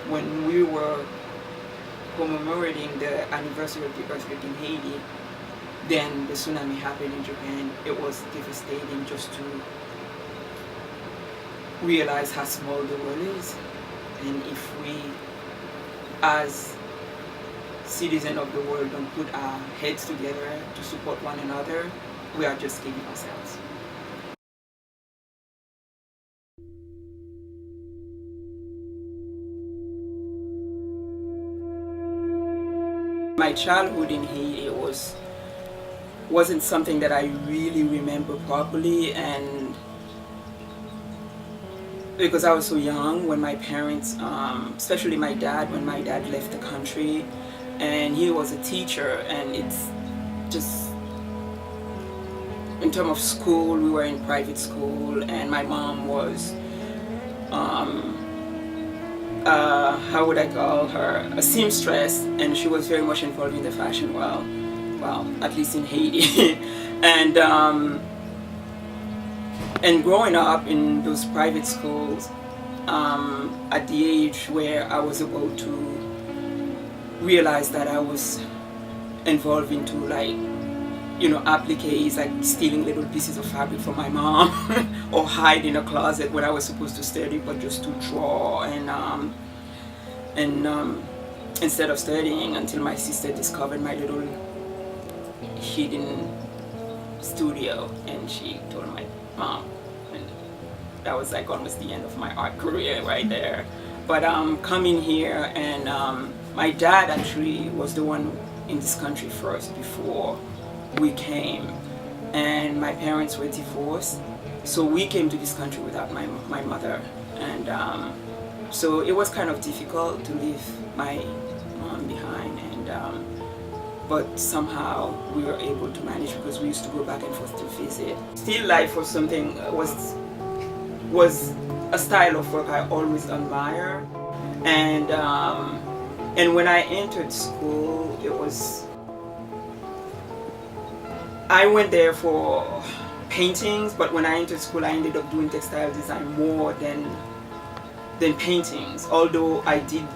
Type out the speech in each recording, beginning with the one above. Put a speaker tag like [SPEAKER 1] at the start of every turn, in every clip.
[SPEAKER 1] when we were commemorating the anniversary of the earthquake in Haiti, then the tsunami happened in Japan. It was devastating just to realize how small the world is. And if we, as citizens of the world, don't put our heads together to support one another, we are just kidding ourselves. My childhood in Haiti wasn't something that I really remember properly, and because I was so young when my parents, especially my dad, when my dad left the country, and he was a teacher, and it's just, in terms of school, we were in private school, and my mom was, how would I call her, a seamstress, and she was very much involved in the fashion world, well, at least in Haiti. And growing up in those private schools, at the age where I was about to realize that I was involved into, like, appliques, like stealing little pieces of fabric from my mom or hide in a closet when I was supposed to study, but just to draw, and instead of studying, until my sister discovered my little hidden studio, and she told my mom, and that was like almost the end of my art career right there. But coming here, and my dad actually was the one in this country first before we came, and my parents were divorced, so we came to this country without my mother, and so it was kind of difficult to leave my mom behind, and but somehow we were able to manage, because we used to go back and forth to visit. Still life was something, was a style of work I always admired, and when I entered school, I went there for paintings, but when I entered school, I ended up doing textile design more than paintings. Although I did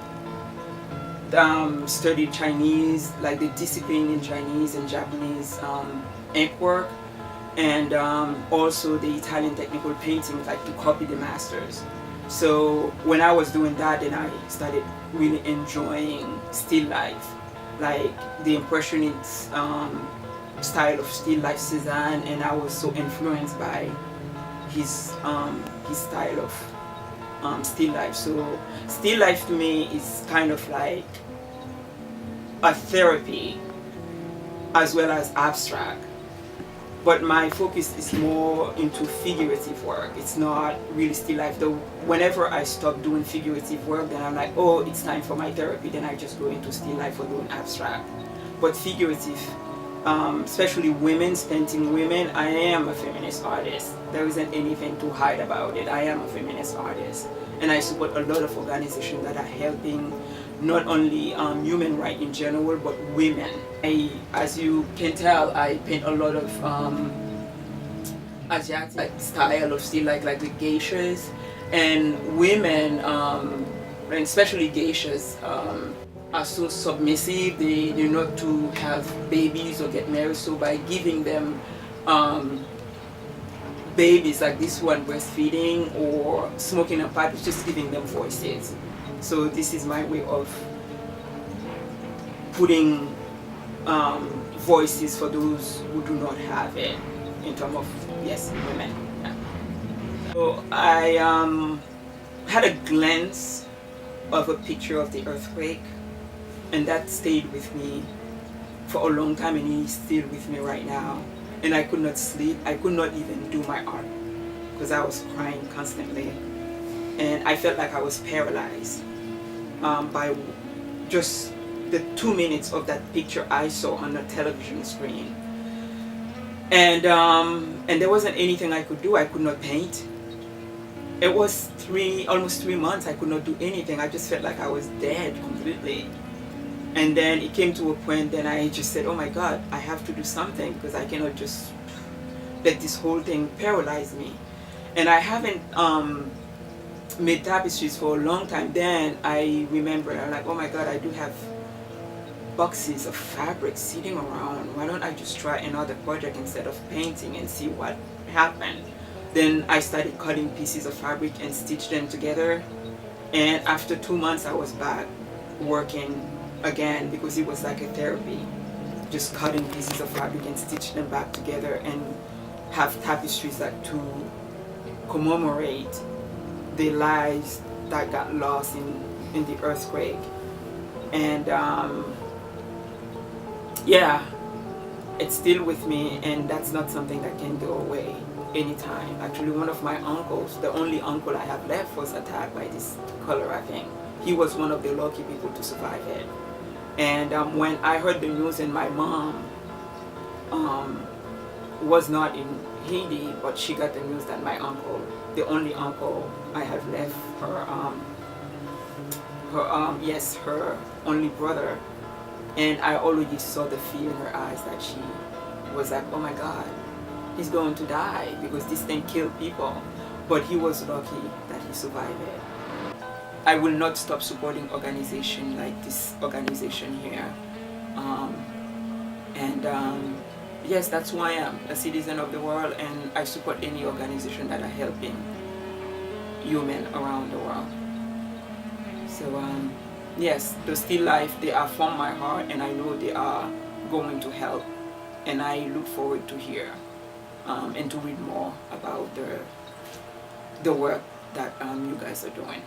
[SPEAKER 1] study Chinese, like the discipline in Chinese and Japanese ink work, and also the Italian technical painting, like to copy the masters. So when I was doing that, then I started really enjoying still life, like the Impressionist style of still life Cézanne, and I was so influenced by his style of still life. So still life to me is kind of like a therapy as well as abstract, but my focus is more into figurative work. It's not really still life, though. Whenever I stop doing figurative work, then I'm like, oh, it's time for my therapy, then I just go into still life or doing abstract. But figurative, especially women's painting women, I am a feminist artist. There isn't anything to hide about it. I am a feminist artist, and I support a lot of organizations that are helping not only human rights in general, but women. As you can tell, I paint a lot of Asiatic style of still like the geishas, and women, and especially geishas, are so submissive. They not to have babies or get married, so by giving them babies like this one, breastfeeding or smoking a pipe, it's just giving them voices. So this is my way of putting voices for those who do not have it, in terms of, yes, women. Yeah. So I had a glance of a picture of the earthquake, and that stayed with me for a long time, and it's still with me right now. And I could not sleep. I could not even do my art because I was crying constantly, and I felt like I was paralyzed by just the 2 minutes of that picture I saw on the television screen. And there wasn't anything I could do. I could not paint. It was almost 3 months I could not do anything. I just felt like I was dead completely. And then it came to a point, then I just said, oh my God, I have to do something, because I cannot just let this whole thing paralyze me. And I haven't made tapestries for a long time. Then I remembered, I'm like, oh my god, I do have boxes of fabric sitting around. Why don't I just try another project instead of painting and see what happened? Then I started cutting pieces of fabric and stitch them together. And after 2 months, I was back working again because it was like a therapy. Just cutting pieces of fabric and stitch them back together and have tapestries that to commemorate the lives that got lost in the earthquake. And yeah, it's still with me, and that's not something that can go away anytime. Actually, one of my uncles, the only uncle I have left, was attacked by this cholera thing. He was one of the lucky people to survive it. And when I heard the news, and my mom was not in Haiti, but she got the news that my uncle, the only uncle I have left, her only brother, and I already saw the fear in her eyes that she was like, oh my god, he's going to die because this thing killed people. But he was lucky that he survived it. I will not stop supporting organizations like this organization here. Yes, that's who I am, a citizen of the world, and I support any organization that are helping humans around the world. So yes, the still life, they are from my heart, and I know they are going to help, and I look forward to hear and to read more about the work that you guys are doing.